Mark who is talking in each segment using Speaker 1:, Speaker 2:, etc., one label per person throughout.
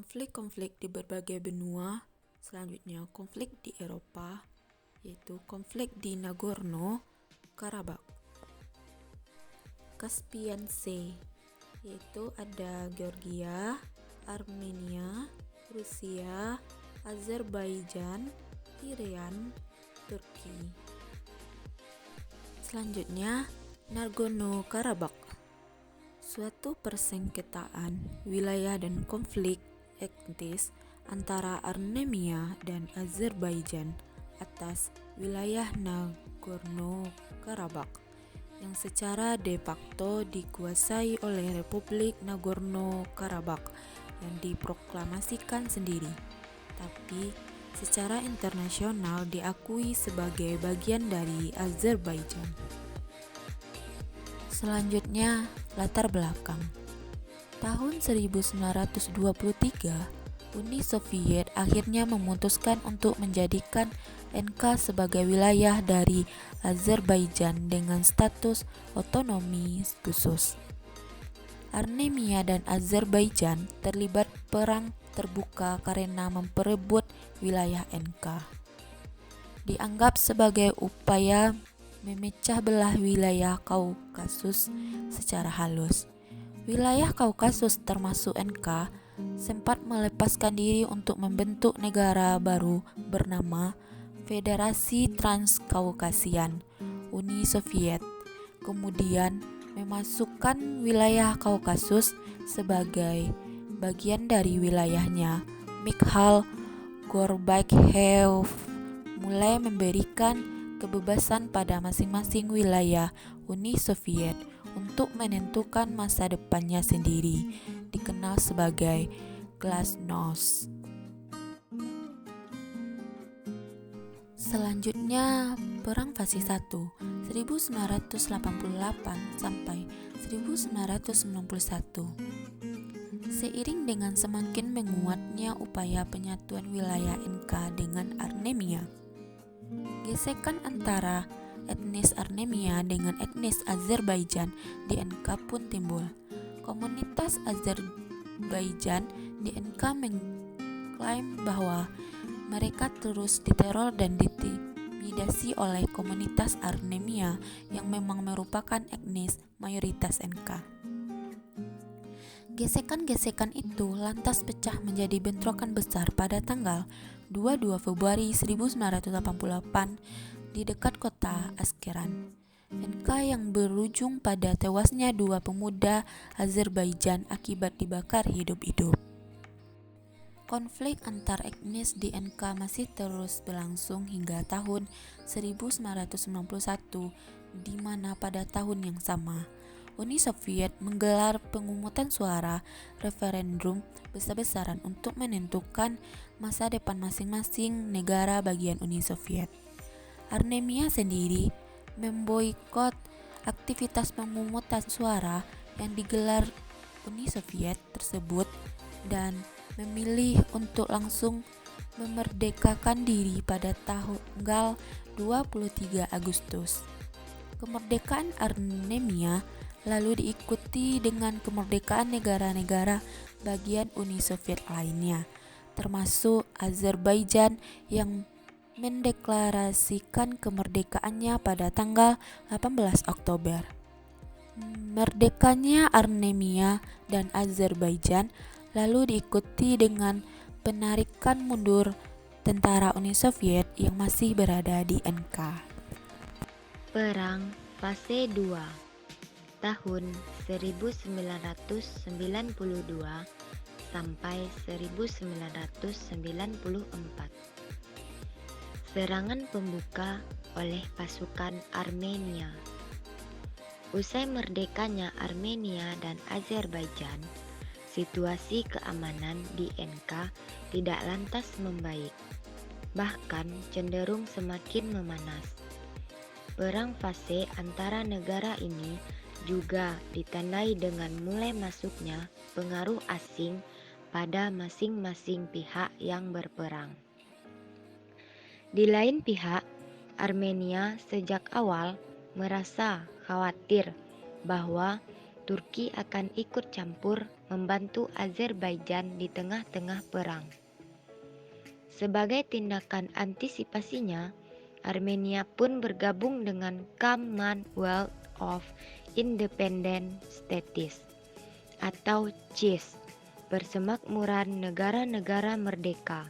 Speaker 1: konflik-konflik di berbagai benua. Selanjutnya, konflik di Eropa, yaitu konflik di Nagorno-Karabakh. Caspian Sea, yaitu ada Georgia, Armenia, Rusia, Azerbaijan, Iran, Turki. Selanjutnya, Nagorno-Karabakh, suatu persengketaan wilayah dan konflik etnis antara Armenia dan Azerbaijan atas wilayah Nagorno-Karabakh yang secara de facto dikuasai oleh Republik Nagorno-Karabakh yang diproklamasikan sendiri, tapi secara internasional diakui sebagai bagian dari Azerbaijan. Selanjutnya, latar belakang. Tahun 1923, Uni Soviet akhirnya memutuskan untuk menjadikan NK sebagai wilayah dari Azerbaijan dengan status otonomi khusus. Armenia dan Azerbaijan terlibat perang terbuka karena memperebut wilayah NK. Dianggap sebagai upaya memecah belah wilayah Kaukasus secara halus. Wilayah Kaukasus termasuk NK sempat melepaskan diri untuk membentuk negara baru bernama Federasi Transkaukasian Uni Soviet, kemudian memasukkan wilayah Kaukasus sebagai bagian dari wilayahnya. Mikhail Gorbachev mulai memberikan kebebasan pada masing-masing wilayah Uni Soviet untuk menentukan masa depannya sendiri, dikenal sebagai Glasnost. Selanjutnya, Perang Fase 1 1988 sampai 1991. Seiring dengan semakin menguatnya upaya penyatuan wilayah NK dengan Armenia, gesekan antara etnis Armenia dengan etnis Azerbaijan di NK pun timbul. Komunitas Azerbaijan di NK mengklaim bahwa mereka terus diteror dan diintimidasi oleh komunitas Armenia yang memang merupakan etnis mayoritas NK. Gesekan-gesekan itu lantas pecah menjadi bentrokan besar pada tanggal 22 Februari 1988 di dekat kota Askeran, NK yang berujung pada tewasnya dua pemuda Azerbaijan akibat dibakar hidup-hidup. Konflik antar etnis di NK masih terus berlangsung hingga tahun 1991, di mana pada tahun yang sama Uni Soviet menggelar pemungutan suara referendum besar-besaran untuk menentukan masa depan masing-masing negara bagian Uni Soviet. Armenia sendiri memboikot aktivitas pemungutan suara yang digelar Uni Soviet tersebut dan memilih untuk langsung memerdekakan diri pada tanggal 23 Agustus. Kemerdekaan Armenia lalu diikuti dengan kemerdekaan negara-negara bagian Uni Soviet lainnya, termasuk Azerbaijan yang mendeklarasikan kemerdekaannya pada tanggal 18 Oktober. Merdekanya Armenia dan Azerbaijan lalu diikuti dengan penarikan mundur tentara Uni Soviet yang masih berada di NK.
Speaker 2: Perang Fase 2 tahun 1992 sampai 1994. Serangan pembuka oleh pasukan Armenia. Usai merdekanya Armenia dan Azerbaijan, situasi keamanan di NK tidak lantas membaik, bahkan cenderung semakin memanas. Perang fase antara negara ini juga ditandai dengan mulai masuknya pengaruh asing pada masing-masing pihak yang berperang. Di lain pihak, Armenia sejak awal merasa khawatir bahwa Turki akan ikut campur membantu Azerbaijan di tengah-tengah perang. Sebagai tindakan antisipasinya, Armenia pun bergabung dengan Commonwealth of Independent States atau CIS, Persemakmuran Negara-Negara Merdeka,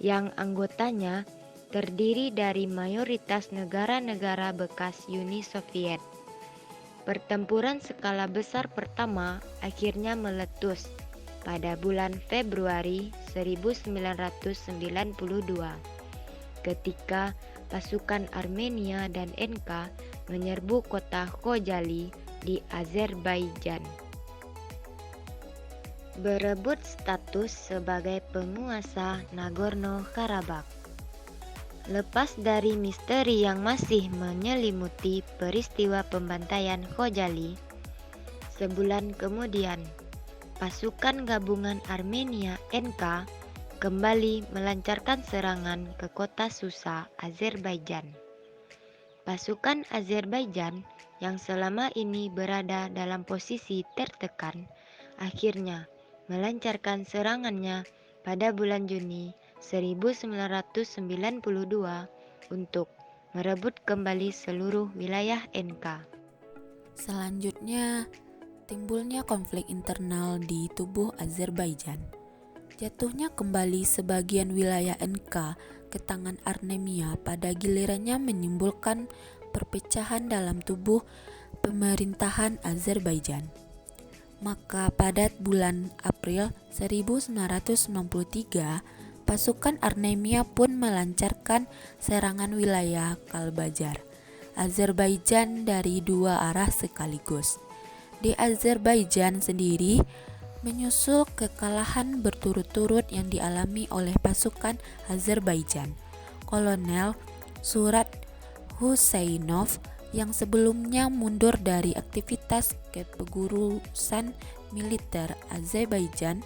Speaker 2: yang anggotanya terdiri dari mayoritas negara-negara bekas Uni Soviet. Pertempuran skala besar pertama akhirnya meletus pada bulan Februari 1992 ketika pasukan Armenia dan NK menyerbu kota Khojaly di Azerbaijan, berebut status sebagai penguasa Nagorno-Karabakh. Lepas dari misteri yang masih menyelimuti peristiwa pembantaian Khojaly, sebulan kemudian pasukan gabungan Armenia NK kembali melancarkan serangan ke kota Susa, Azerbaijan. Pasukan Azerbaijan yang selama ini berada dalam posisi tertekan akhirnya melancarkan serangannya pada bulan Juni 1992 untuk merebut kembali seluruh wilayah NK.
Speaker 1: Selanjutnya, timbulnya konflik internal di tubuh Azerbaijan. Jatuhnya kembali sebagian wilayah NK ke tangan Armenia pada gilirannya menimbulkan perpecahan dalam tubuh pemerintahan Azerbaijan. Maka pada bulan April 1993, pasukan Armenia pun melancarkan serangan wilayah Kalbajar, Azerbaijan dari dua arah sekaligus. Di Azerbaijan sendiri, menyusul kekalahan berturut-turut yang dialami oleh pasukan Azerbaijan, Kolonel Surat Husainov yang sebelumnya mundur dari aktivitas kepengurusan militer Azerbaijan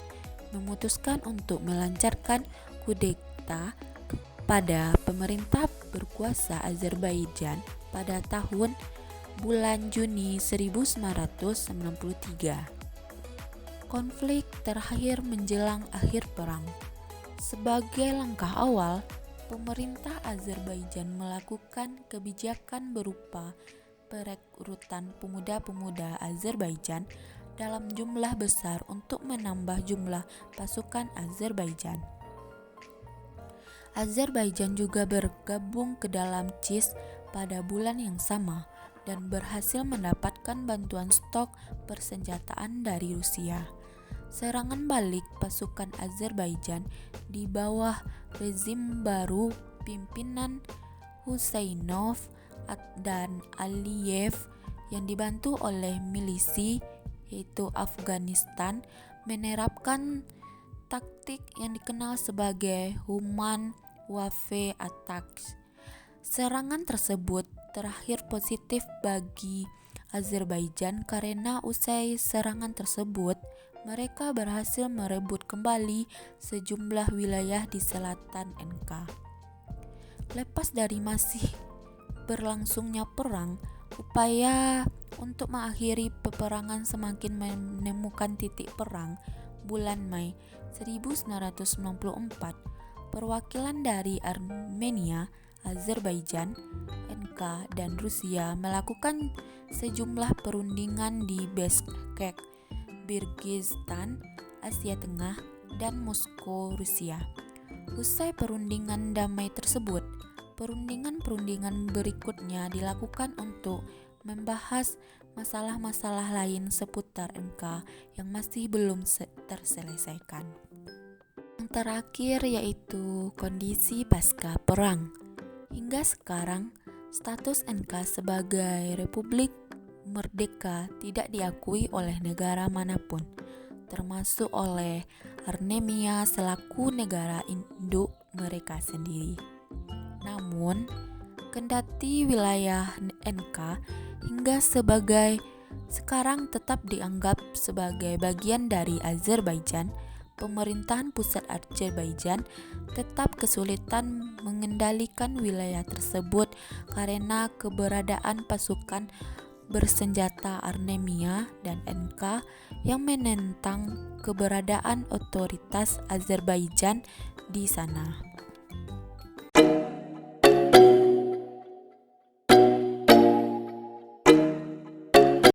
Speaker 1: memutuskan untuk melancarkan kudeta pada pemerintah berkuasa Azerbaijan pada tahun bulan Juni 1993. Konflik terakhir menjelang akhir perang. Sebagai langkah awal, pemerintah Azerbaijan melakukan kebijakan berupa perekrutan pemuda-pemuda Azerbaijan dalam jumlah besar untuk menambah jumlah pasukan Azerbaijan. Azerbaijan juga bergabung ke dalam CIS pada bulan yang sama dan berhasil mendapatkan bantuan stok persenjataan dari Rusia. Serangan balik pasukan Azerbaijan di bawah rezim baru pimpinan Husainov dan Aliyev yang dibantu oleh milisi yaitu Afghanistan menerapkan taktik yang dikenal sebagai human wave attacks. Serangan tersebut terakhir positif bagi Azerbaijan karena usai serangan tersebut mereka berhasil merebut kembali sejumlah wilayah di selatan NK. Lepas dari masih berlangsungnya perang, upaya untuk mengakhiri peperangan semakin menemukan titik perang. Bulan Mei 1994, perwakilan dari Armenia, Azerbaijan, NK, dan Rusia melakukan sejumlah perundingan di Bishkek, Kyrgyzstan, Asia Tengah, dan Moskow, Rusia. Usai perundingan damai tersebut, perundingan berikutnya dilakukan untuk membahas masalah-masalah lain seputar NK yang masih belum terselesaikan. Yang terakhir yaitu kondisi pasca perang. Hingga sekarang, status NK sebagai Republik Merdeka tidak diakui oleh negara manapun, termasuk oleh Armenia selaku negara induk mereka sendiri. Namun, kendati wilayah NK hingga sekarang tetap dianggap sebagai bagian dari Azerbaijan, pemerintahan pusat Azerbaijan tetap kesulitan mengendalikan wilayah tersebut karena keberadaan pasukan bersenjata Armenia dan NK yang menentang keberadaan otoritas Azerbaijan di sana.